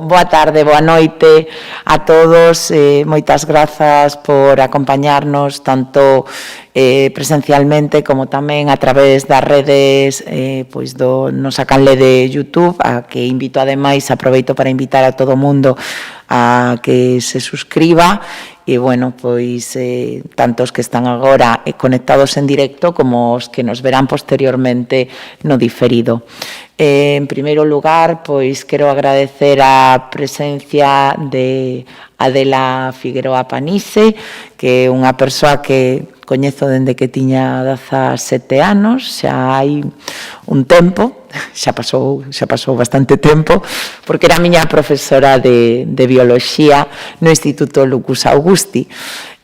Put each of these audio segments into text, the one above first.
Boa tarde, boa noite a todos. Moitas grazas por acompañarnos tanto presencialmente como tamén a través das redes pois do nosa canle de YouTube, a que invito ademais, aproveito para invitar a todo o mundo a que se suscriba e, bueno, pois tanto os que están agora conectados en directo como os que nos verán posteriormente no diferido. En primeiro lugar, pois quero agradecer a presencia de Adela Figueroa Panice, que é unha persoa que coñezo dende que tiña 17 anos, xa hai un tempo, xa pasou bastante tempo, porque era a miña profesora de bioloxía no Instituto Lucus Augusti.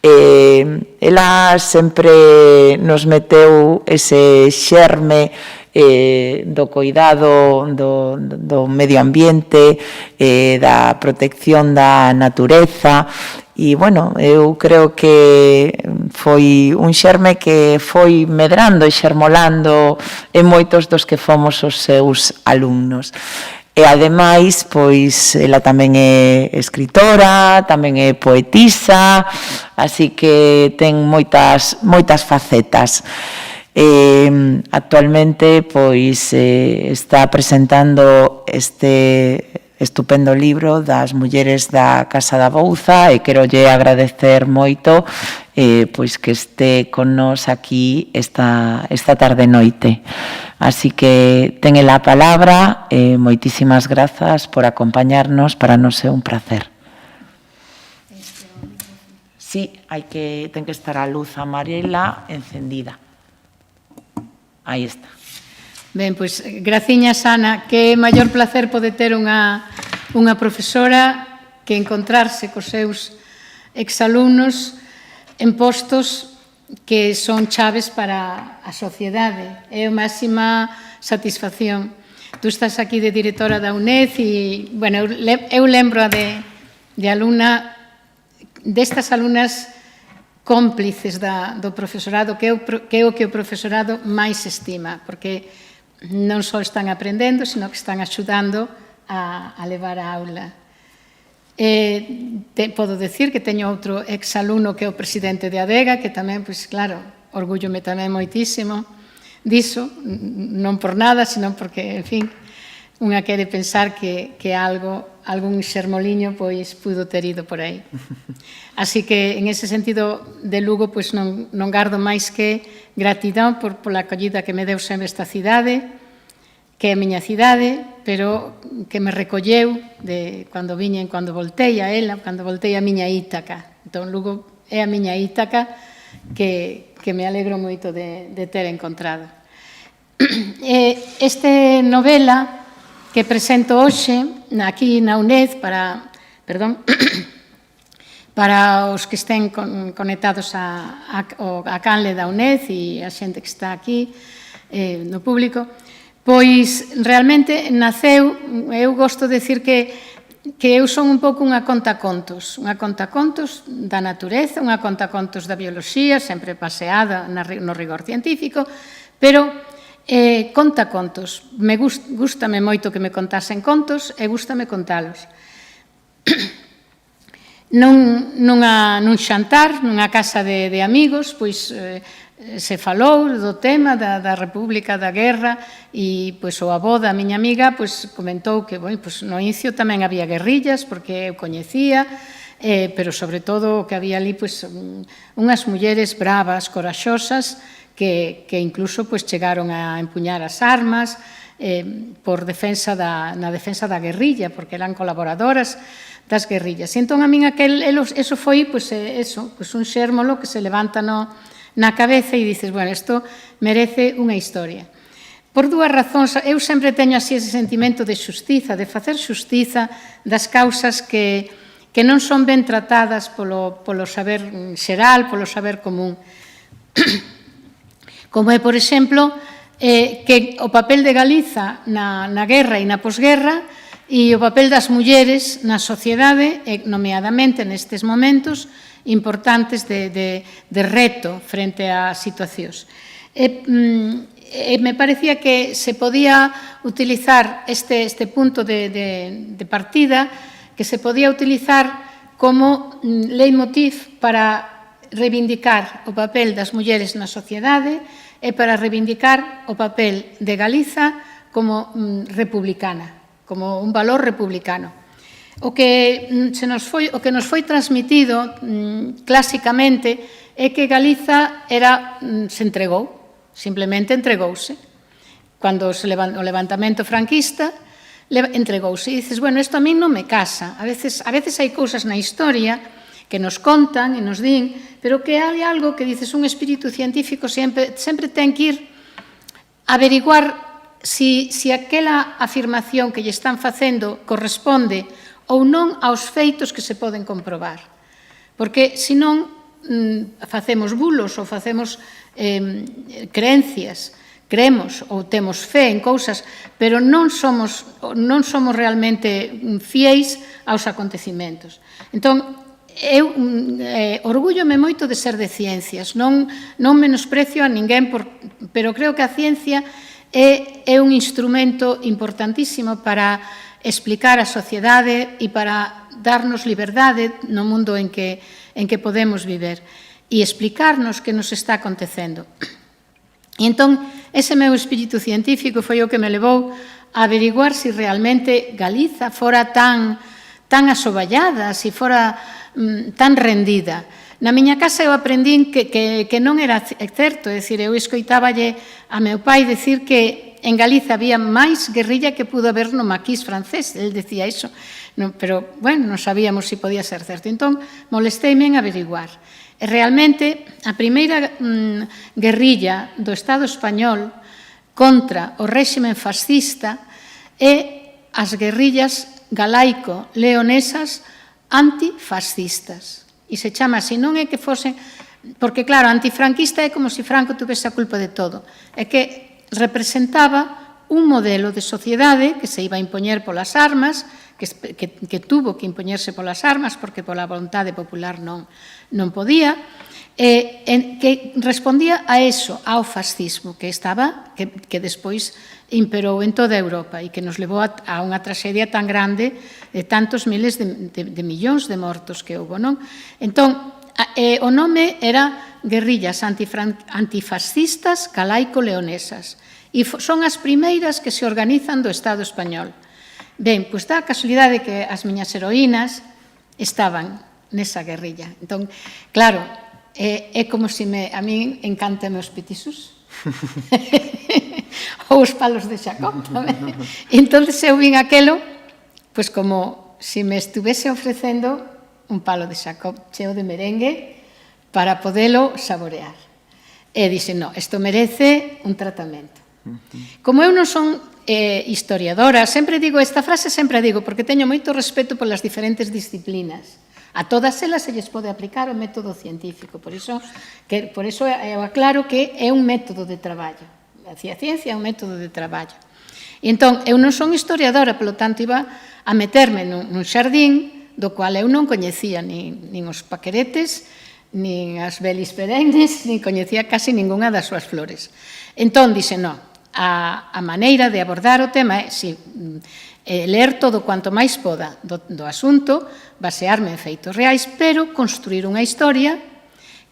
Ela sempre nos meteu ese xerme do cuidado do medio ambiente, da protección da natureza, e, bueno, eu creo que foi un xerme que foi medrando e xermolando en moitos dos que fomos os seus alumnos. E, ademais, pois, ela tamén é escritora, tamén é poetisa, así que ten moitas facetas. Actualmente pois está presentando este estupendo libro das mulleres da Casa da Bouza e querolle agradecer moito pois que este con nos aquí esta tarde noite. Así que ten a palabra, moitísimas grazas por acompañarnos, para nos é un placer. Sí, ten que estar a luz amarela encendida. Aí está. Ben, pois, graciñas, Ana, que maior placer pode ter unha profesora que encontrarse cos seus exalumnos en postos que son chaves para a sociedade. É a máxima satisfacción. Tú estás aquí de directora da UNED e, bueno, eu lembro de alumna, destas alumnas cómplices do profesorado, que é o que o profesorado máis estima, porque non só están aprendendo, sino que están axudando a levar a aula. Podo decir que teño outro exalumno que é o presidente de Adega, que tamén, pois claro, orgúllome tamén moitísimo diso, non por nada, sino porque, en fin, unha quere pensar que algún xermoliño pois pudo ter ido por aí. Así que, en ese sentido, de Lugo, pois non gardo máis que gratidão pola acollida que me deu sempre esta cidade, que é a miña cidade, pero que me recolleu cando viñen, cando voltei a ela, cando voltei a miña Ítaca. Entón, Lugo é a miña Ítaca que me alegro moito de ter encontrado. Este novela que presento hoxe aquí na UNED para os que estén conectados a canle da UNED e a xente que está aquí no público, pois realmente naceu, eu gosto de decir que eu son un pouco unha contacontos da natureza, unha contacontos da bioloxía, sempre baseada no rigor científico, pero contacontos. Gústame moito que me contasen contos e gústame contalos. Nun xantar, nunha casa de amigos, pois se falou do tema da República, da guerra, e pois o avó da miña amiga pois comentou que no inicio tamén había guerrillas, porque eu coñecía, pero sobre todo o que había ali pois unhas mulleres bravas, coraxosas, que incluso pois chegaron a empuñar as armas na defensa da guerrilla, porque eran colaboradoras das guerrillas. E entón a min eso foi un xérmolo que se levanta na cabeza e dices, bueno, isto merece unha historia. Por dúas razóns, eu sempre teño así ese sentimento de xustiza, de facer xustiza das causas que non son ben tratadas polo saber xeral, polo saber común. Como é, por exemplo, que o papel de Galiza na guerra e na posguerra e o papel das mulleres na sociedade, nomeadamente nestes momentos importantes de reto frente a situacións. me parecía que se podía utilizar este punto de partida, que se podía utilizar como leitmotiv para reivindicar o papel das mulleres na sociedade e para reivindicar o papel de Galiza como republicana, como un valor republicano. O que nos foi transmitido clásicamente é que Galiza se entregou, simplemente entregouse. Cando o levantamento franquista entregouse. E dices, bueno, isto a mí non me casa. A veces hai cousas na historia que nos contan e nos din, pero que hai algo que dices, un espírito científico sempre ten que ir averiguar si aquela afirmación que lle están facendo corresponde ou non aos feitos que se poden comprobar. Porque, senón, facemos bulos ou facemos creencias, creemos ou temos fe en cousas, pero non somos realmente fiéis aos acontecimentos. Entón, eu orgúllome moito de ser de ciencias, non menosprecio a ninguén, pero creo que a ciencia é un instrumento importantísimo para explicar a sociedade e para darnos liberdade no mundo en que podemos viver e explicarnos que nos está acontecendo. E entón, ese meu espírito científico foi o que me levou a averiguar se realmente Galiza fora tan asoballada, se fora tan rendida. Na miña casa eu aprendín que non era certo, é dicir, eu escoitáballe a meu pai decir que en Galiza había máis guerrilla que pudo haber no maquis francés, el decía iso, pero, bueno, non sabíamos se podía ser certo. Entón, molesteime en averiguar. E realmente, a primeira guerrilla do Estado español contra o réximen fascista é as guerrillas galaico-leonesas antifascistas. E se chama así, non é que fosen... Porque, claro, antifranquista é como se Franco tuvese a culpa de todo. É que representaba un modelo de sociedade que se iba a impoñer polas armas, que tuvo que impoñerse polas armas, porque pola vontade popular non podía, que respondía a eso, ao fascismo, que despois imperou en toda Europa e que nos levou a unha traxedia tan grande de tantos miles de millóns de mortos que houve, non? Entón, o nome era Guerrillas Antifascistas Galaico-Leonesas e son as primeiras que se organizan do Estado español. Ben, pois dá a casualidade que as miñas heroínas estaban nesa guerrilla. Entón, claro, é como se a min encantan os petisús ou os palos de Xacón tamén. Entón, eu vin aquelo pois como se me estuvese ofrecendo un palo de Xacón cheo de merengue para podelo saborear. E dixe, no, isto merece un tratamento. Como eu non son historiadora, sempre digo, esta frase sempre a digo, porque teño moito respeto polas diferentes disciplinas. A todas elas se lles pode aplicar o método científico, por iso eu aclaro que é un método de traballo. A ciencia é un método de traballo. E entón, eu non son historiadora, polo tanto, iba a meterme nun xardín do cual eu non coñecía nin os paqueretes, nin as belis perennes, nin coñecía casi ningunha das súas flores. Entón, dixe, non, a maneira de abordar o tema é ler todo cuanto máis poda do asunto, basearme en feitos reais, pero construir unha historia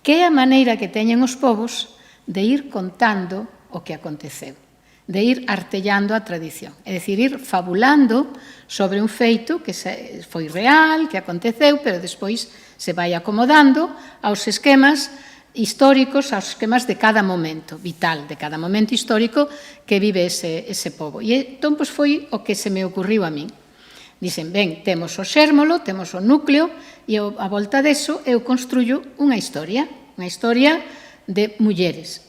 que é a maneira que teñen os povos de ir contando o que aconteceu, de ir artellando a tradición, é dicir, ir fabulando sobre un feito que foi real, que aconteceu, pero despois se vai acomodando aos esquemas históricos, aos esquemas de cada momento vital, de cada momento histórico que vive ese pobo. E entón, pois, foi o que se me ocurriu a min. Dicen, ben, temos o xérmolo, temos o núcleo, e a volta deso eu construyo unha historia de mulleres.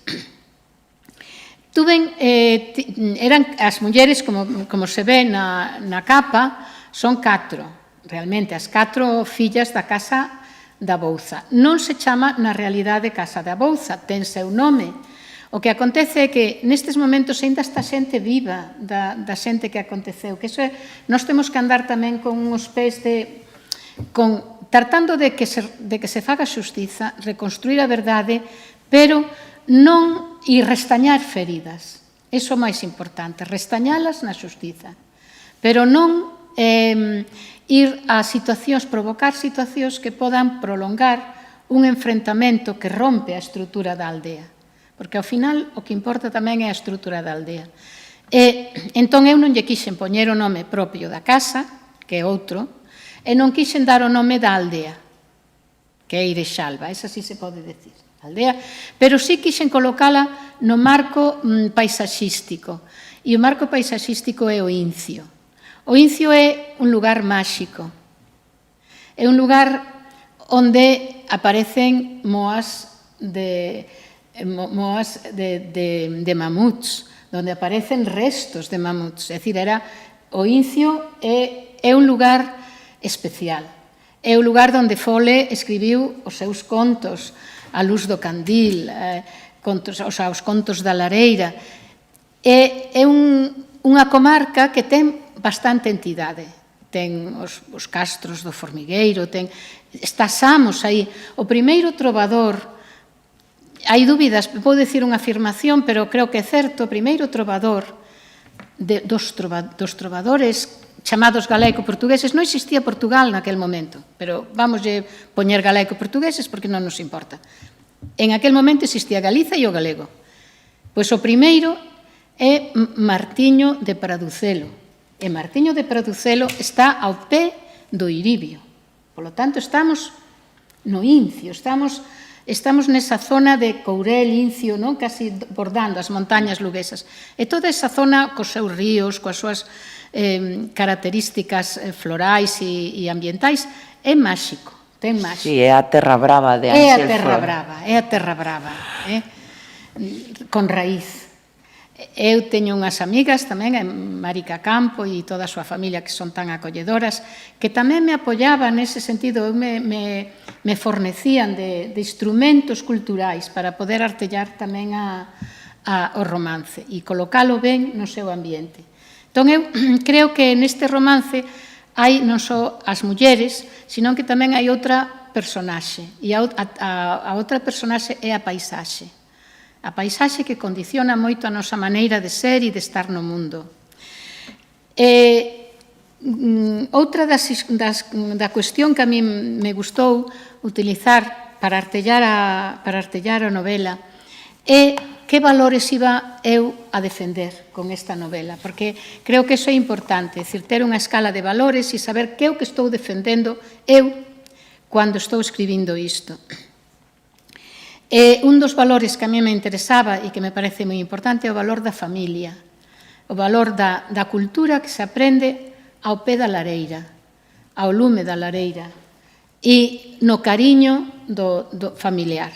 Eran as mulleres, como se ve na capa, son 4, realmente, as 4 fillas da casa da Bouza. Non se chama na realidade Casa da Bouza, ten seu nome. O que acontece é que nestes momentos ainda está xente viva da xente que aconteceu, que nós temos que andar tamén con uns pés tratando de que se faga xustiza, reconstruir a verdade, pero non ir restañar feridas. Iso é o máis importante, restañalas na xustiza. Pero non ir a situacións, provocar situacións que podan prolongar un enfrentamento que rompe a estrutura da aldea. Porque, ao final, o que importa tamén é a estrutura da aldea. Entón, eu non lle quixen poñer o nome propio da casa, que é outro, e non quixen dar o nome da aldea, que é Irexalba, esa sí se pode decir, aldea, pero sí quixen colocala no marco paisaxístico, e o marco paisaxístico é o Incio. O Incio é un lugar máxico, é un lugar onde aparecen moas de mamuts, onde aparecen restos de mamuts, é dicir, o Incio é un lugar especial. É o lugar onde Fole escribiu os seus contos, A luz do candil, os contos da lareira. É unha comarca que ten bastante entidade. Ten os castros do Formigueiro, está Samos aí. O primeiro trovador, hai dúbidas, vou dicir unha afirmación, pero creo que é certo, o primeiro trovador dos trovadores chamados galaico-portugueses, non existía Portugal naquel momento, pero vamos poñer galaico-portugueses porque non nos importa. En aquel momento existía Galiza e o galego. Pois o primeiro é Martiño de Praducelo. E Martiño de Praducelo está ao pé do Iribio. Por lo tanto, estamos no Incio, estamos nesa zona de Courel, Incio, non? Casi bordando as montañas luguesas. E toda esa zona, cos seus ríos, coas súas características florais e ambientais, é máxico, ten máxico. Sí, é a terra brava de É Ángel a terra brava, con raíz. Eu teño unhas amigas tamén, Marica Campo e toda a súa familia, que son tan acolledoras, que tamén me apoyaban nese sentido, me fornecían de instrumentos culturais para poder artellar tamén o romance e colocalo ben no seu ambiente. Entón, eu creo que neste romance hai non só as mulleres, senón que tamén hai outra personaxe. E a outra personaxe é a paisaxe. A paisaxe que condiciona moito a nosa maneira de ser e de estar no mundo. Outra da cuestión que a mí me gustou utilizar para artellar a novela é que valores iba eu a defender con esta novela, porque creo que iso é importante, é dicir, ter unha escala de valores e saber que é o que estou defendendo eu cando estou escribindo isto. Un dos valores que a mí me interesaba e que me parece moi importante é o valor da familia, o valor da cultura que se aprende ao pé da lareira, ao lume da lareira e no cariño do familiar.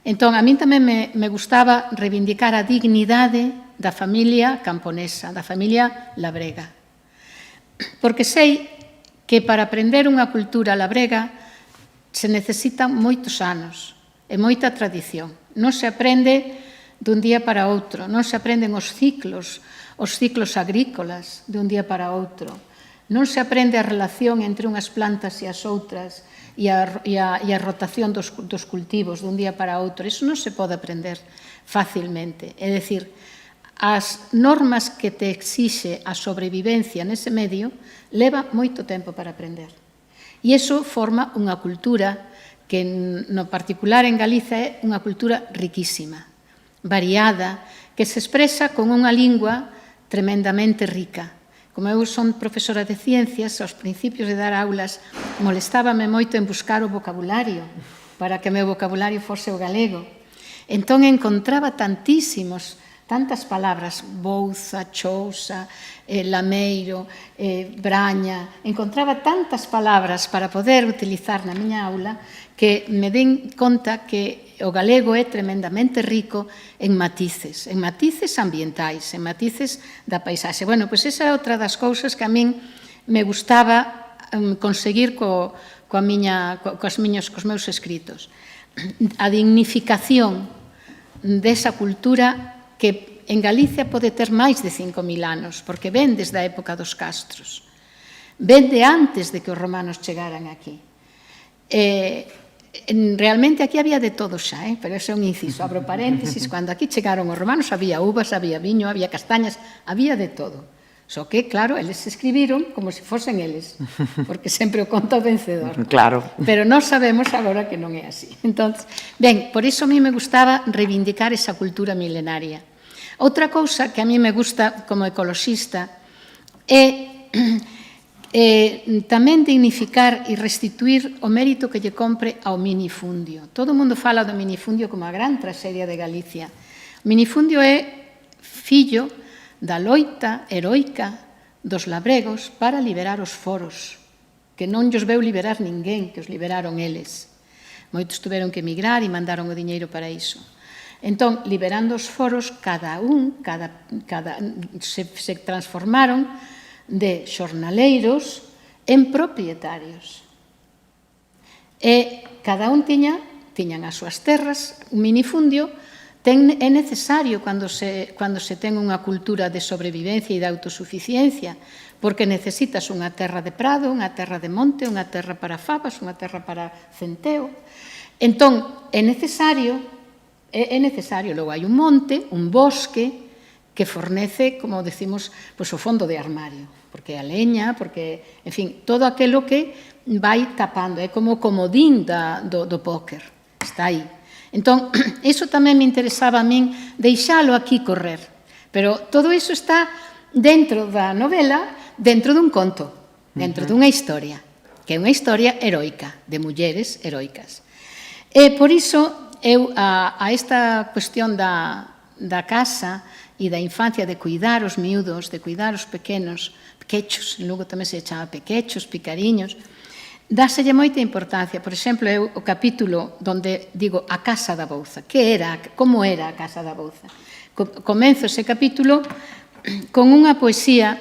Entón, a min tamén me gustaba reivindicar a dignidade da familia camponesa, da familia labrega. Porque sei que para aprender unha cultura labrega se necesitan moitos anos e moita tradición. Non se aprende dun día para outro, non se aprenden os ciclos agrícolas dun día para outro. Non se aprende a relación entre unhas plantas e as outras e a rotación dos cultivos dun día para outro. Iso non se pode aprender facilmente. É dicir, as normas que te exixe a sobrevivencia nese medio leva moito tempo para aprender. E iso forma unha cultura que, no particular en Galiza, é unha cultura riquísima, variada, que se expresa con unha lingua tremendamente rica. Como eu son profesora de ciencias, aos principios de dar aulas molestábame moito en buscar o vocabulario para que o meu vocabulario fose o galego. Entón encontraba tantas palabras, bouza, chousa, lameiro, braña, encontraba tantas palabras para poder utilizar na miña aula que me den conta que o galego é tremendamente rico en matices ambientais, en matices da paisaxe. Bueno, pois esa é outra das cousas que a min me gustaba conseguir cos meus escritos. A dignificación desa cultura que en Galicia pode ter máis de 5.000 anos, porque ven desde a época dos castros, ven de antes de que os romanos chegaran aquí. Realmente aquí había de todo xa, pero ese é un inciso, abro paréntesis, cando aquí chegaron os romanos había uvas, había viño, había castañas, había de todo. Só que, claro, eles escribiron como se fosen eles, porque sempre o conta o vencedor. Claro. Pero nós sabemos agora que non é así. Entón, ben, por iso a mí me gustaba reivindicar esa cultura milenaria. Outra cousa que a mí me gusta como ecoloxista é tamén dignificar e restituir o mérito que lle compre ao minifundio. Todo o mundo fala do minifundio como a gran traxedia de Galicia. O minifundio é fillo da loita heroica dos labregos para liberar os foros, que non llos veu liberar ninguén, que os liberaron eles. Moitos tuveron que emigrar e mandaron o diñeiro para iso. Entón, liberando os foros, se transformaron de xornaleiros en propietarios. E cada un tiñan as súas terras, un minifundio. É necesario cando se ten unha cultura de sobrevivencia e de autosuficiencia, porque necesitas unha terra de prado, unha terra de monte, unha terra para fabas, unha terra para centeo. Entón, é necesario, logo hai un monte, un bosque, que fornece, como decimos, o fondo de armario, porque a leña, porque, en fin, todo aquilo que vai tapando, é como o comodín do póker, está aí. Entón, iso tamén me interesaba a min deixalo aquí correr, pero todo iso está dentro da novela, dentro dun conto, dentro dunha historia, que é unha historia heroica, de mulleres heroicas. E por iso, eu a esta cuestión da casa e da infancia, de cuidar os miúdos, de cuidar os pequenos, pequechos, logo tamén se chama pequechos, picariños, dáselle moita importancia. Por exemplo, eu o capítulo onde digo a Casa da Bouza. Como era a Casa da Bouza? Comenzo ese capítulo con unha poesía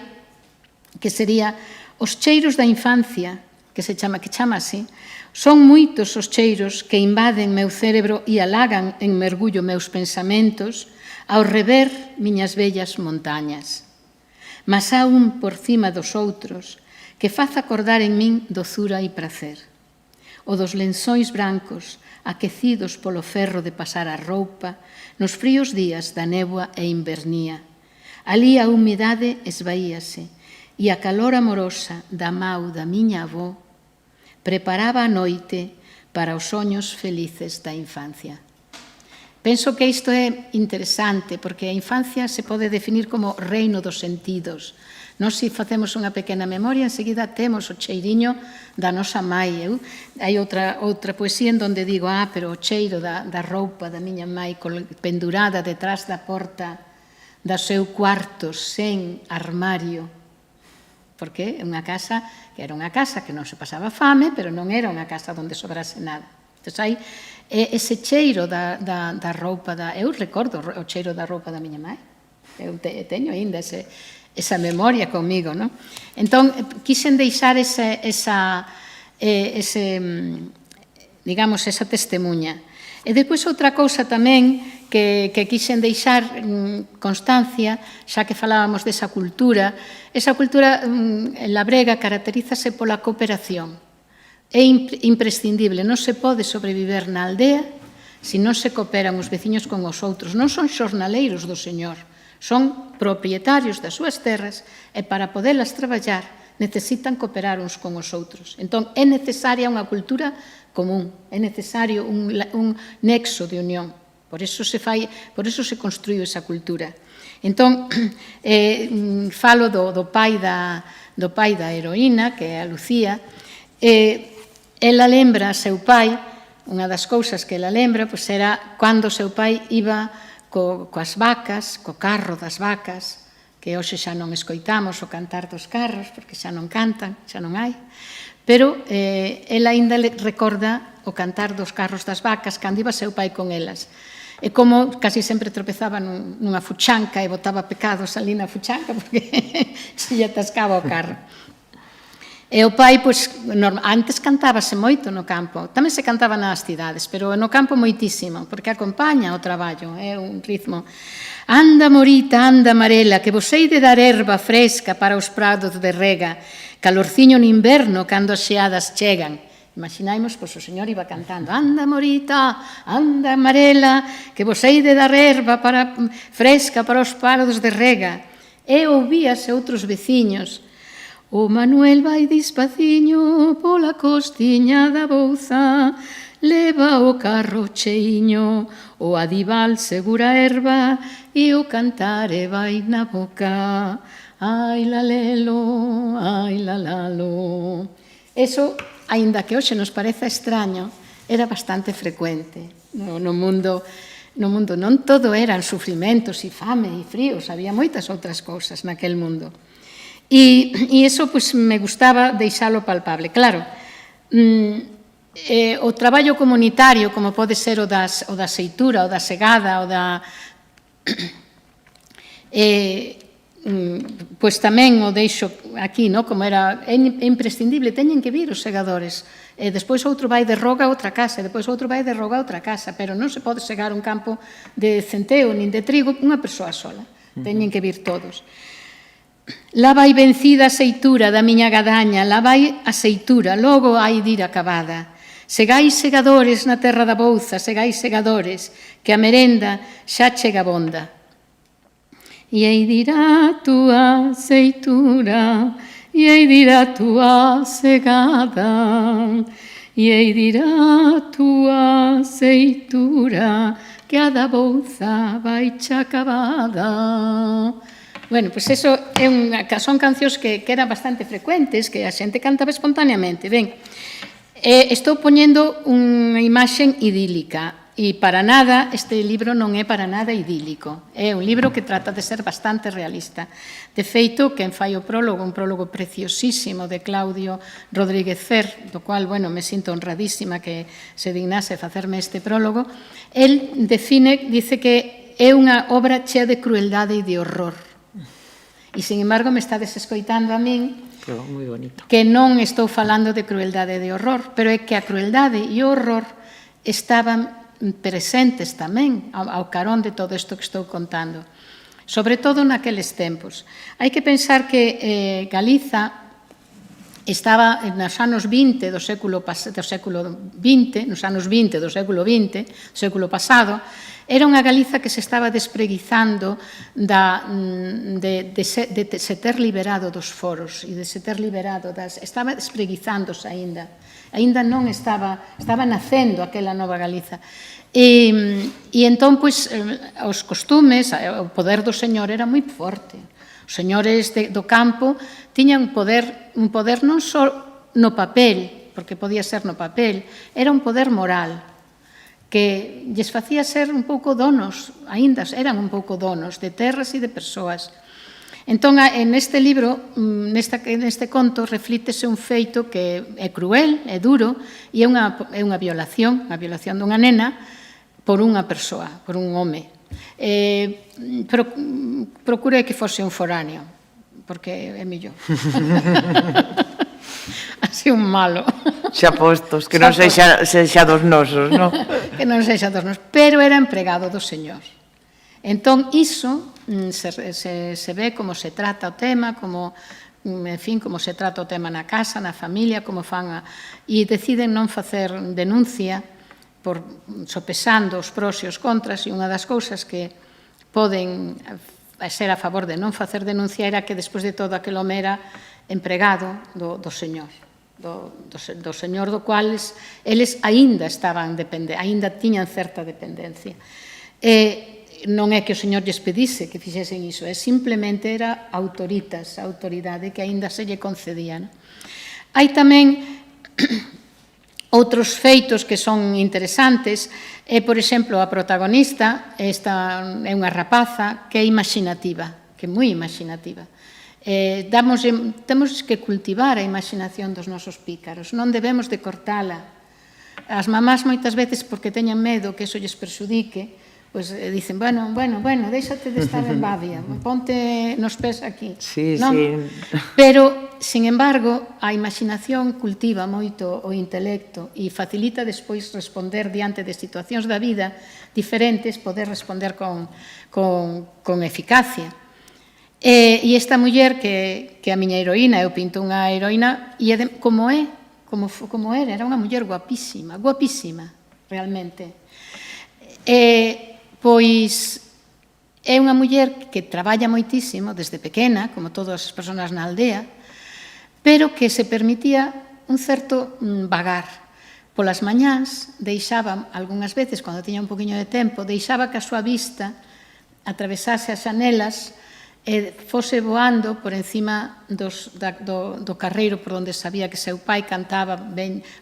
que sería Os cheiros da infancia, que chama así. Son moitos os cheiros que invaden meu cérebro e alagan en mergullo meus pensamentos ao rever miñas bellas montañas. Mas há un por cima dos outros que faza acordar en min dozura e prazer. O dos lençóis brancos, aquecidos polo ferro de pasar a roupa, nos fríos días da néboa e invernía. Alí a humidade esvaíase e a calor amorosa da mau da miña avó preparaba a noite para os soños felices da infancia. Penso que isto é interesante, porque a infancia se pode definir como reino dos sentidos. Nós, se facemos unha pequena memoria, enseguida temos o cheiriño da nosa mai. Hai outra poesía en donde digo, pero o cheiro da roupa da miña mai pendurada detrás da porta do seu cuarto sen armario. Porque é unha casa que era unha casa que non se pasaba fame, pero non era unha casa onde sobrase nada. Entón, hai ese cheiro da roupa, eu recordo o cheiro da roupa da miña mai, eu teño ainda esa memoria comigo, non? Entón, quixen deixar esa testemunha. E depois outra cousa tamén que quixen deixar constancia, xa que falábamos desa cultura, esa cultura labrega caracterízase pola cooperación. É imprescindible, non se pode sobreviver na aldea se non se cooperan os veciños con os outros. Non son xornaleiros do Señor, son propietarios das súas terras e para podelas traballar necesitan cooperar uns con os outros. Entón, é necesaria unha cultura común, é necesario un nexo de unión. Por eso se construiu esa cultura. Entón, falo do pai da heroína, que é a Lucía. Ela lembra a seu pai, unha das cousas que ela lembra, era cando o seu pai iba coas vacas, co carro das vacas, que hoxe xa non escoitamos o cantar dos carros, porque xa non cantan, xa non hai, pero ela aínda recorda o cantar dos carros das vacas cando iba seu pai con elas. E como casi sempre tropezaba nunha fuchanca e botaba pecados ali na fuchanca porque se lle atascaba o carro. E o pai, antes cantábase moito no campo, tamén se cantaba nas cidades, pero no campo moitísimo, porque acompaña o traballo, é un ritmo. Anda, morita, anda, amarela, que vos hei de dar erva fresca para os prados de rega, calorciño no inverno cando as xeadas chegan, Imaxinaimos, pois o Señor iba cantando anda morita, anda amarela, que vos heide dar erva fresca para os pardos de rega. E ouvíase outros veciños. O Manuel vai despaciño pola costiña da Bouza, leva o carro cheiño, o adival segura erva e o cantare vai na boca. Ai lalelo, ai lalalo. Eso, aínda que hoxe nos pareza extraño, era bastante frecuente no mundo. No mundo non todo eran sufrimentos e fame e fríos, había moitas outras cousas naquel mundo. E iso pues, me gustaba deixalo palpable. Claro, o traballo comunitario, como pode ser o da seitura, o da segada, o da... pois tamén o deixo aquí, no? Como era imprescindible, teñen que vir os segadores. Despois outro vai de roga a outra casa, depois outro vai de roga a outra casa, pero non se pode segar un campo de centeo nin de trigo unha persoa sola. Teñen que vir todos. La vai vencida a seitura da miña gadaña, la vai a seitura, logo hai de ir acabada. Segais segadores na terra da Bouza, segais segadores, que a merenda xa chega bonda. E aí dirá túa seitura, e aí dirá túa segada, e aí dirá túa seitura, que a da Bouza vai xa acabada. Bueno, pois eso son cancións que eran bastante frecuentes, que a xente cantaba espontaneamente. Ben, estou poñendo unha imaxen idílica e para nada, este libro non é para nada idílico. É un libro que trata de ser bastante realista. De feito, quen fai o prólogo, un prólogo preciosísimo de Claudio Rodríguez Fer, do cual, bueno, me sinto honradísima que se dignase facerme este prólogo, el dice que é unha obra chea de crueldade e de horror. E, sin embargo, me estades escoitando a min que non estou falando de crueldade e de horror, pero é que a crueldade e o horror estaban presentes tamén ao carón de todo isto que estou contando. Sobre todo naqueles tempos. Hai que pensar que Galiza estaba nos anos 20 do século XX, nos anos 20 do século XX, do século pasado, era unha Galiza que se estaba despreguizando de se ter liberado dos foros e de se ter liberado estaba despreguizándose aínda. Aínda non estaba nacendo aquela nova Galiza. E entón, pois, os costumes, o poder do señor era moi forte. Os señores do campo tiñan un poder non só no papel, porque podía ser no papel, era un poder moral, que lles facía ser un pouco donos, aínda eran un pouco donos de terras e de persoas. Entón, neste libro, neste conto, reflítese un feito que é cruel, é duro, e é unha violación dunha nena por unha persoa, por un home. Procurei que fose un foráneo, porque é mellor. Así un malo. Xa postos, que non sexa dos nosos, non? Que non sexa dos nosos, pero era empregado do Señor. Entón, iso se ve como se trata o tema, como se trata o tema na casa, na familia, como fan e deciden non facer denuncia sopesando os prós e os contras, e unha das cousas que poden ser a favor de non facer denuncia era que despois de todo aquel home era empregado do Señor, do Señor do cual eles aínda tiñan certa dependencia. Non é que o Señor lles pedise que fixesen iso, simplemente era autoritas, a autoridade que aínda se lle concedían. Hai tamén outros feitos que son interesantes, por exemplo, a protagonista é unha rapaza que é imaginativa, que é moi imaginativa. Temos que cultivar a imaginación dos nosos pícaros, non debemos de cortala. As mamás moitas veces, porque teñen medo que iso lles perxudique, pois dicen, bueno, déixate de estar en babia, ponte nos pés aquí. Sí. Pero, sin embargo, a imaginación cultiva moito o intelecto e facilita despois responder diante de situacións da vida diferentes, poder responder con eficacia. E esta muller que a miña heroína, eu pinto unha heroína, e como como era unha muller guapísima, guapísima, realmente. Pois é unha muller que traballa moitísimo desde pequena, como todas as persoas na aldea, pero que se permitía un certo vagar. Polas mañáns deixaba, algunhas veces, cando tiña un poquinho de tempo, deixaba que a súa vista atravesase as xanelas e fose voando por encima do carreiro por onde sabía que seu pai cantaba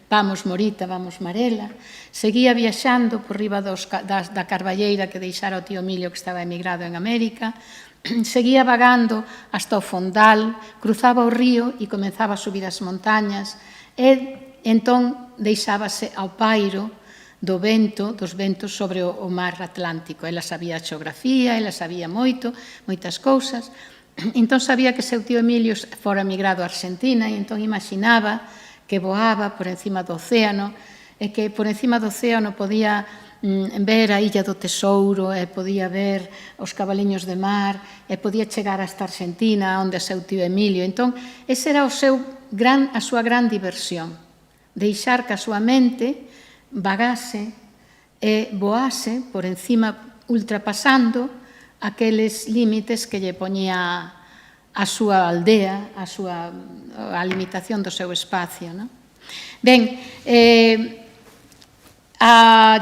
Vamos Morita, vamos Marela. Seguía viaxando por riba da carballeira que deixara o tío Emilio que estaba emigrado en América. Seguía vagando hasta o Fondal, cruzaba o río e comenzaba a subir as montañas e entón deixábase ao pairo dos ventos sobre o mar Atlántico. Ela sabía a xeografía, ela sabía moitas cousas. Entón sabía que seu tío Emilio fora migrado a Argentina e entón imaginaba que voaba por encima do océano e que por encima do océano podía ver a Illa do Tesouro e podía ver os cabaliños de mar e podía chegar hasta Argentina onde seu tío Emilio. Entón, esa era a súa gran diversión, deixar que a súa mente vagase e voase por encima, ultrapasando aqueles límites que lle poñía a súa aldea, a limitación do seu espacio. Ben,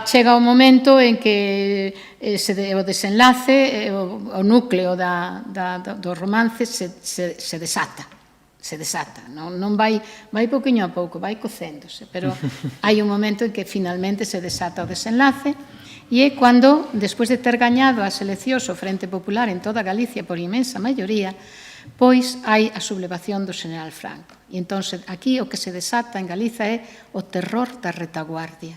chega o momento en que o desenlace, o núcleo do romance se desata. Non vai pouquiño a pouco, vai cocéndose, pero hai un momento en que finalmente se desata o desenlace e é cando, despois de ter gañado as eleccións o Frente Popular en toda Galicia por inmensa maioría, pois hai a sublevación do Xeneral Franco. E entón aquí o que se desata en Galiza é o terror da retaguardia.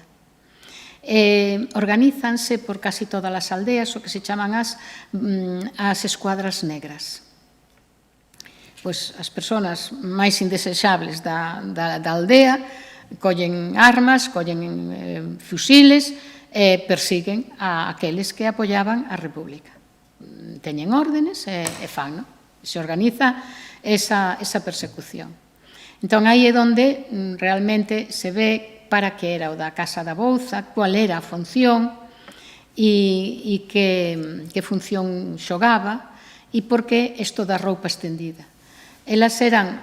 Organízanse por casi todas as aldeas o que se chaman as escuadras negras. Pois as persoas máis indesexables da aldea collen armas, collen fusiles e persiguen a aqueles que apoyaban a República. Teñen órdenes e fan, se organiza esa persecución. Entón, aí é onde realmente se ve para que era o da Casa da Bouza, cual era a función e que función xogaba e por que isto da roupa estendida. Elas eran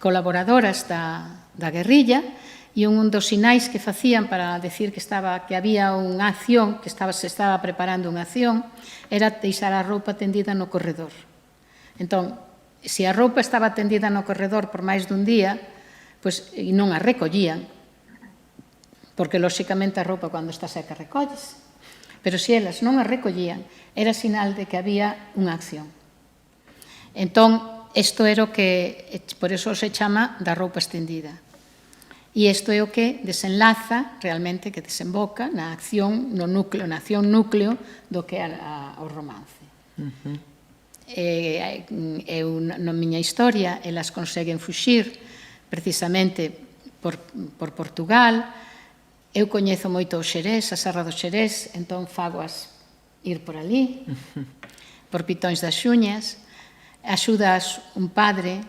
colaboradoras da guerrilla e un dos sinais que facían para decir que había unha acción, que se estaba preparando unha acción, era deixar a roupa tendida no corredor. Entón, se a roupa estaba tendida no corredor por máis dun día, pois non a recollían, porque, lóxicamente, a roupa cando está seca recolles. Pero se elas non a recollían, era sinal de que había unha acción. Entón, isto era o que, por eso se chama da roupa estendida. E isto é o que desenlaza, realmente, que desemboca na acción núcleo do que era o romance. Na miña historia, elas conseguen fuxir precisamente por Portugal. Eu coñezo moito o Xerés, a Serra do Xerés, entón fagoas ir por ali, por Pitóns das Xuñas. Axudas un padre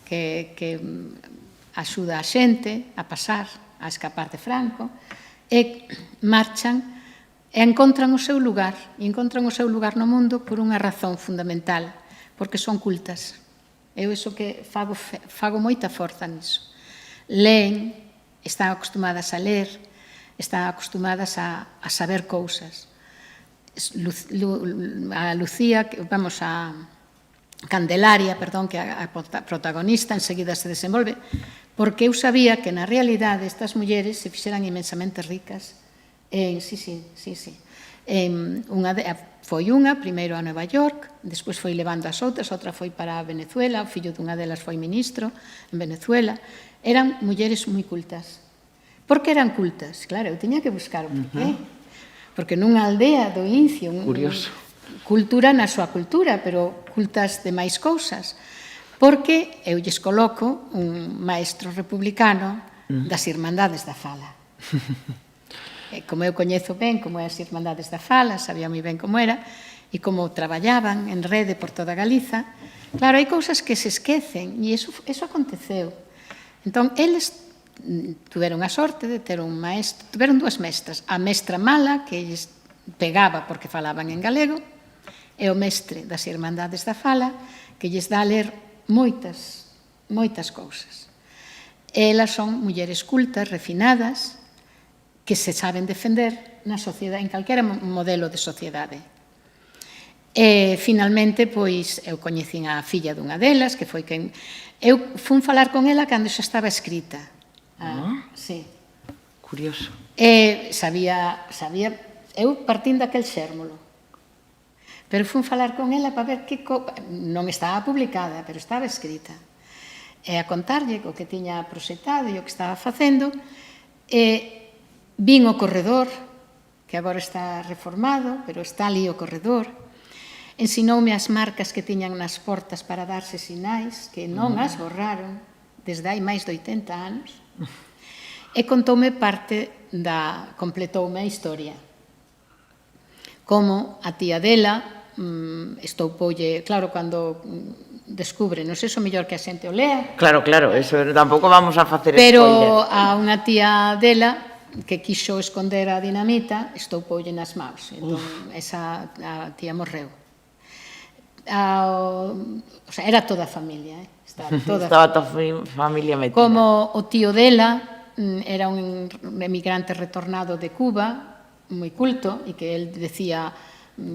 que axuda a xente a pasar, a escapar de Franco, e marchan e encontran o seu lugar no mundo por unha razón fundamental, porque son cultas. Eu iso que fago moita forza niso. Leen, están acostumadas a ler, están acostumadas a saber cousas. A Lucía, a Candelaria, que a protagonista enseguida se desenvolve, porque eu sabía que na realidade estas mulleres se fixeran inmensamente ricas. Foi unha, primeiro a Nova York, despois foi levando as outras, outra foi para Venezuela, o fillo dunha delas foi ministro en Venezuela. Eran mulleres moi cultas. Por que eran cultas? Claro, eu tiña que buscar o porqué. Porque nunha aldea do Incio, cultura na súa cultura, pero cultas de máis cousas. Porque eu lles coloco un maestro republicano das Irmandades da Fala. Como eu coñezo ben como é as Irmandades da Fala, sabía moi ben como era, e como traballaban en rede por toda Galiza, claro, hai cousas que se esquecen, e iso aconteceu. Entón, eles tuveron a sorte de ter un maestro, tuveron dúas mestras, a mestra mala, que lles pegaba porque falaban en galego, e o mestre das Irmandades da Fala, que lles dá a ler moitas cousas. Elas son mulleres cultas, refinadas, que se saben defender na sociedade, en calquera modelo de sociedade. E, finalmente, pois, eu coñecín a filla dunha delas, que foi quen... Eu fun falar con ela cando xa estaba escrita. Sí. Curioso. E sabía... Eu partín daquel xérmolo. Pero fun falar con ela para ver que... Non estaba publicada, pero estaba escrita. E a contarlle o que tiña proxectado e o que estaba facendo, e vin o corredor, que agora está reformado, pero está ali o corredor, ensinoume as marcas que tiñan nas portas para darse sinais, que non as borraron desde hai máis de 80 anos, e contoume parte completoume a historia. Como a tía dela estoupoulle, claro, cando descubre, non sei se o mellor que a xente o lea. Claro, eso tampouco vamos a facer spoiler. Pero a unha tía dela que quixo esconder a dinamita, estoupoulle nas maus. Entón, esa tía morreu. O sea, era toda a familia, Estaba toda a familia metida. Como o tío dela era un emigrante retornado de Cuba, moi culto, e que el decía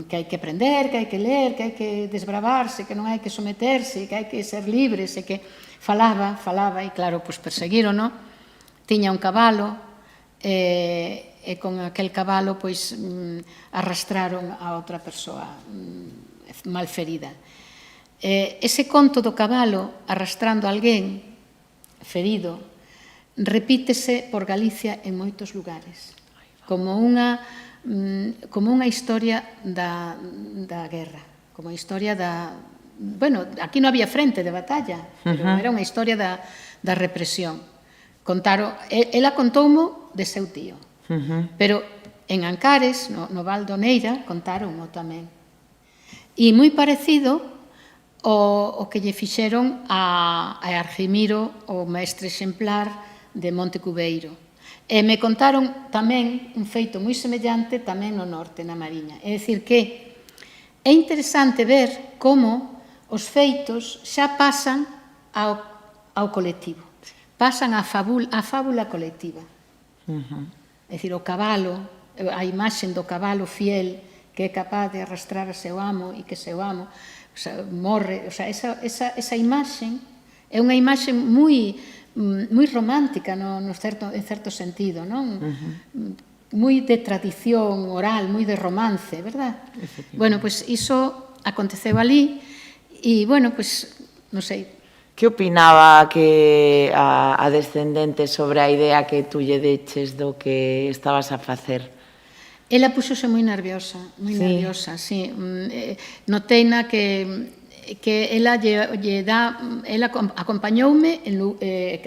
que hai que aprender, que hai que ler, que hai que desbravarse, que non hai que someterse, que hai que ser libres, e que falaba, e claro, pois perseguirono, tiña un cabalo, e con aquel cabalo, pois, arrastraron a outra persoa mal ferida. Ese conto do cabalo arrastrando a alguén ferido repítese por Galicia en moitos lugares, como unha historia da guerra, como a historia da... Bueno, aquí non había frente de batalla, pero era unha historia da represión. Ela contoumo de seu tío, pero en Ancares, no Val do Neira, contáronmo tamén. E moi parecido o que lle fixeron a Argimiro, o mestre exemplar de Monte Cubeiro. E me contaron tamén un feito moi semellante tamén no norte, na Mariña. É dicir que é interesante ver como os feitos xa pasan ao colectivo, pasan á fábula colectiva. É dicir, o cabalo, a imaxe do cabalo fiel que é capaz de arrastrar a seu amo e que seu amo morre. Esa imaxe é unha imaxe moi romántica en certo sentido, non? Moi de tradición oral, moi de romance, verdad? Bueno, pois iso aconteceu ali e, bueno, pois, non sei. Que opinaba a descendente sobre a idea que tú lle deches do que estabas a facer? Ela puxose moi nerviosa, sí. Noteina que ela lle dá... Ela acompañoume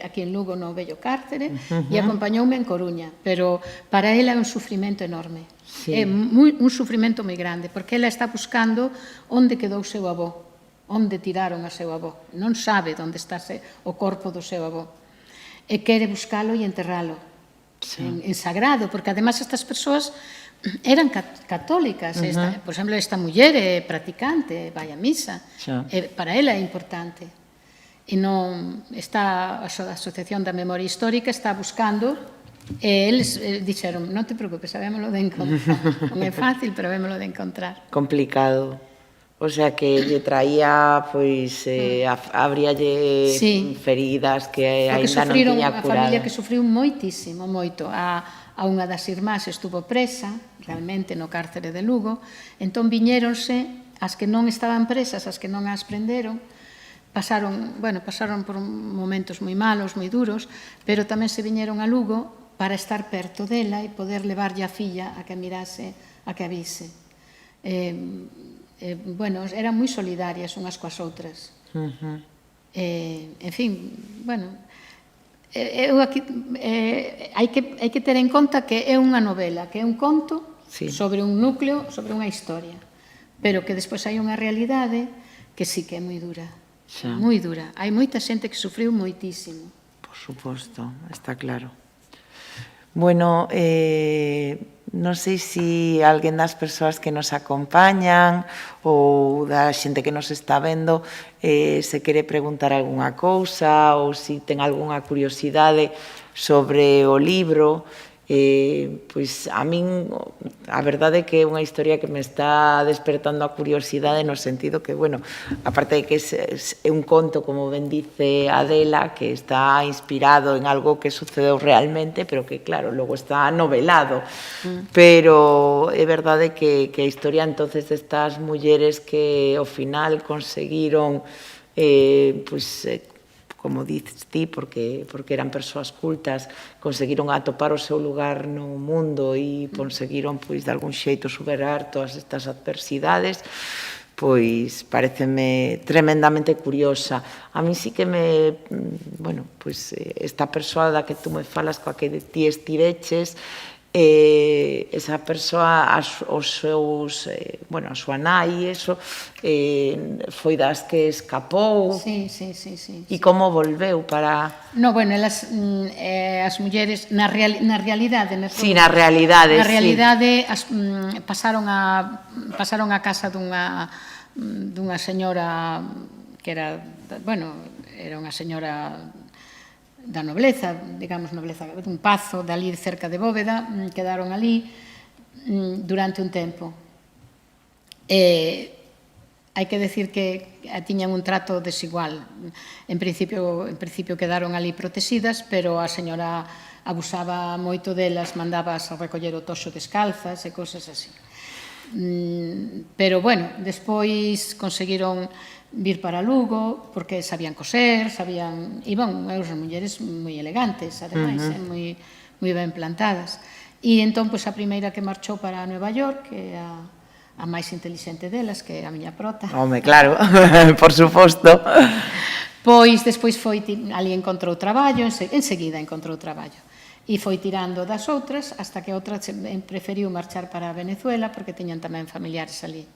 aquí en Lugo no Vello Cárcere e acompañoume en Coruña, pero para ela é un sufrimento enorme. É un sufrimento moi grande, porque ela está buscando onde quedou seu avó, onde tiraron a seu avó. Non sabe onde está o corpo do seu avó. E quere buscalo e enterralo en sagrado, porque ademais estas persoas eran católicas. Por exemplo, esta muller é practicante, vai a misa, para ela é importante. E non está a Asociación da Memoria Histórica está buscando, e eles dixeron, non te preocupes, sabémolo de encontrar. Non é fácil, pero sabémolo de encontrar. Complicado. O sea, que lle traía, pois, habríalle feridas que ainda non tiña curado. A familia que sufriu moitísimo, moito. A unha das irmás estuvo presa, realmente, no cárcere de Lugo, entón viñéronse as que non estaban presas, as que non as prenderon, pasaron por momentos moi malos, moi duros, pero tamén se viñeron a Lugo para estar perto dela e poder levarlle a filla a que mirase, a que a vise. Bueno, eran moi solidarias unhas coas outras. En fin, bueno, hai que ter en conta que é unha novela, que é un conto sobre un núcleo, sobre unha historia, pero que despois hai unha realidade que sí que é moi dura, moi dura. Hai moita xente que sufriu moitísimo. Por suposto, está claro. Bueno, non sei se alguén das persoas que nos acompañan ou da xente que nos está vendo se quere preguntar algunha cousa ou se ten algunha curiosidade sobre o libro. Pois a min a verdade é que é unha historia que me está despertando a curiosidade no sentido que, bueno, aparte de que é un conto, como ben dice Adela, que está inspirado en algo que sucedeu realmente, pero que, claro, logo está novelado. Pero é verdade que a historia entonces destas mulleres que ao final conseguiron pois como dices ti, porque eran persoas cultas, conseguiron atopar o seu lugar no mundo e conseguiron, pois, de algún xeito superar todas estas adversidades, pois, pareceme tremendamente curiosa. A mí sí que bueno, pois, esta persoa da que tú me falas, coa que ti estiveches, esa persoa, os seus, bueno, a súa nai, eso, foi das que escapou. Sí. E como volveu para... No, bueno, as mulleres, na realidade... Sí, na realidade, na realidade pasaron a casa dunha señora que era, bueno, era unha señora da nobleza, digamos, nobleza, dun pazo dali cerca de Bóveda, quedaron ali durante un tempo. Hai que decir que tiñan un trato desigual. En principio quedaron ali protegidas, pero a señora abusaba moito delas, mandábaas a recoller o toxo descalzas e cousas así. Pero, bueno, despois conseguiron vir para Lugo, porque sabían coser, iban as mulleres moi elegantes, ademais, moi ben plantadas. E entón, pois, a primeira que marchou para Nueva York, que é a máis intelixente delas, que é a miña prota. Home, claro, por suposto. Pois, despois foi, ali encontrou traballo, enseguida encontrou traballo. E foi tirando das outras, hasta que outra preferiu marchar para Venezuela, porque tiñan tamén familiares ali.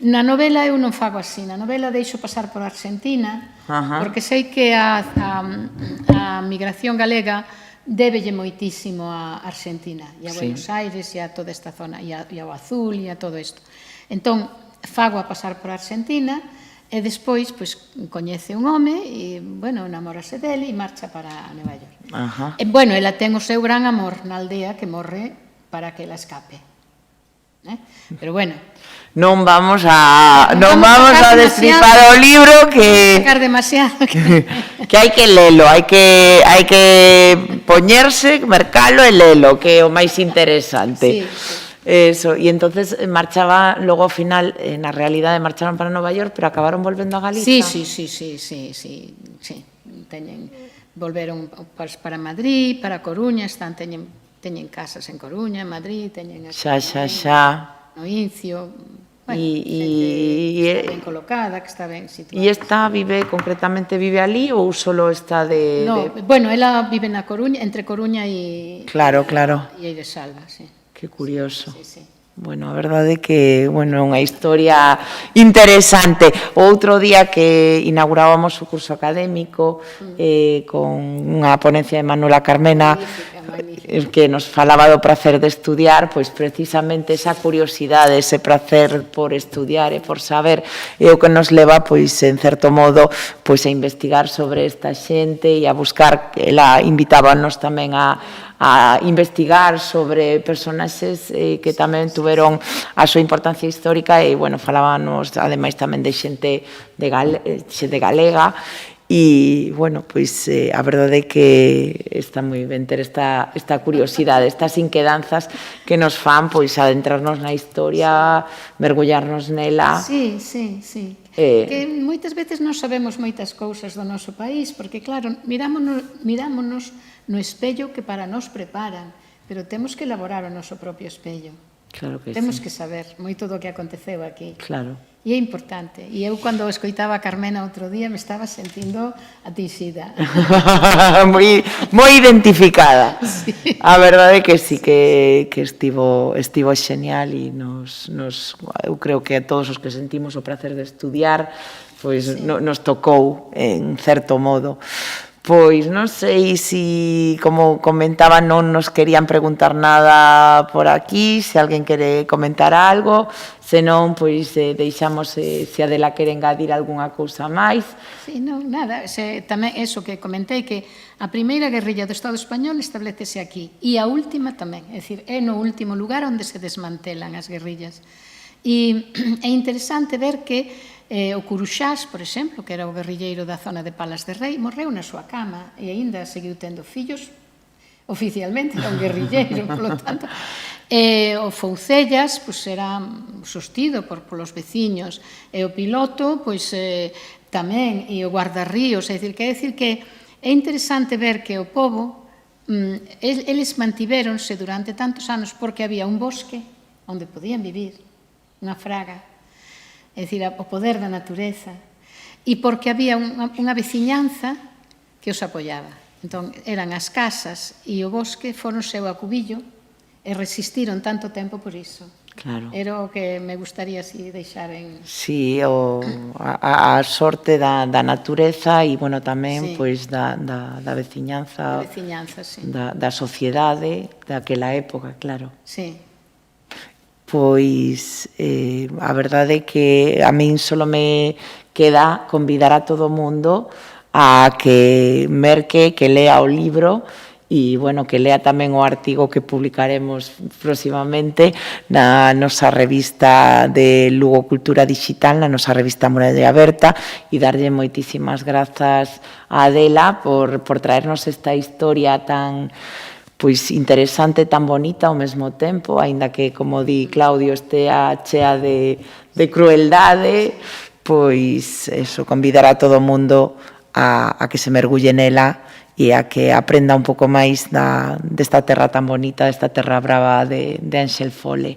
Na novela eu non fago así, na novela deixo pasar por Argentina, porque sei que a migración galega débelle moitísimo a Argentina, e a Buenos Aires, e a toda esta zona, e ao Azul, e a todo isto. Entón, fago a pasar por Argentina, e despois, pois, coñece un home, e, bueno, namórase dele, e marcha para Nova York. E, bueno, ela ten o seu gran amor na aldea que morre para que ela escape. Pero, bueno... Non vamos a destripar o libro que sacar demasiado que hai que lelo, hai que poñerse, mercalo e lelo, que é o máis interesante. Eso, e entonces marchaba logo ao final, na realidade marcharon para Nova York, pero acabaron volvendo a Galicia. Sí. Volveron para Madrid, para Coruña, teñen casas en Coruña, en Madrid, teñen xa. no Incio, bueno, xente ben colocada, que está ben situada. E esta concretamente vive ali ou solo está de... No, bueno, ela vive na Coruña, entre Coruña e... Claro. E de Salva, sí. Que curioso. Sí. Bueno, a verdade é que, bueno, é unha historia interesante. Outro día que inaugurábamos o curso académico con unha ponencia de Manuela Carmena que nos falaba do prazer de estudiar, pois precisamente esa curiosidade, ese prazer por estudiar e por saber é o que nos leva, pois, en certo modo, pois a investigar sobre esta xente e a buscar, ela invitábanos tamén a investigar sobre personaxes que tamén tuveron a súa importancia histórica e, bueno, falábamos ademais tamén de xente galega e, bueno, pois a verdade é que está moi ben ter esta curiosidade, estas inquedanzas que nos fan, pois, adentrarnos na historia, mergullarnos nela. Sí. Que moitas veces non sabemos moitas cousas do noso país, porque, claro, mirámonos no espello que para nos preparan, pero temos que elaborar o noso propio espello. Claro que temos que saber moito do que aconteceu aquí. Claro. E é importante. E eu, cando escoitaba a Carmena outro día, me estaba sentindo atinxida. moi identificada. Sí. A verdade é que sí, que estivo xeñal e eu creo que a todos os que sentimos o prazer de estudiar, pois nos tocou en certo modo. Pois non sei se, como comentaba, non nos querían preguntar nada por aquí, se alguén quere comentar algo, senón, pois deixamos se Adela quere engadir algunha cousa máis. Sí, non, nada, tamén eso que comentei, que a primeira guerrilla do Estado español establecese aquí, e a última tamén, é dicir, é no último lugar onde se desmantelan as guerrillas. E é interesante ver que o Curuxás, por exemplo, que era o guerrilleiro da zona de Palas de Rei, morreu na súa cama e aínda seguiu tendo fillos, oficialmente, era un guerrilleiro, polo tanto. O Foucellas, pois, era sostido polos veciños, e o piloto, pois, tamén, e o guardarríos, é dicir, que é interesante ver que o pobo, eles mantivéronse durante tantos anos porque había un bosque onde podían vivir, unha fraga, é dicir, o poder da natureza, e porque había unha veciñanza que os apoiaba. Entón, eran as casas e o bosque foron seu acubillo e resistiron tanto tempo por iso. Claro. Era o que me gustaría así deixar en... Sí, a sorte da natureza e, bueno, tamén, Sí. pois, da veciñanza, A veciñanza, sí. da sociedade daquela época, claro. Sí. Pois a verdade é que a min só me queda convidar a todo o mundo a que merque, que lea o libro e, bueno, que lea tamén o artigo que publicaremos próximamente na nosa revista de Lugo Cultura Digital, na nosa revista Muralla Aberta, e darlle moitísimas grazas a Adela por traernos esta historia tan pois interesante, tan bonita ao mesmo tempo, aínda que, como di Claudio, estea chea de crueldade, pois eso, convidar a todo o mundo a que se mergulle nela e a que aprenda un pouco máis desta terra tan bonita, desta terra brava de Ángel Fole.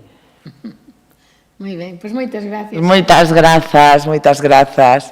Moi ben, pois moitas gracias. Moitas grazas, moitas grazas.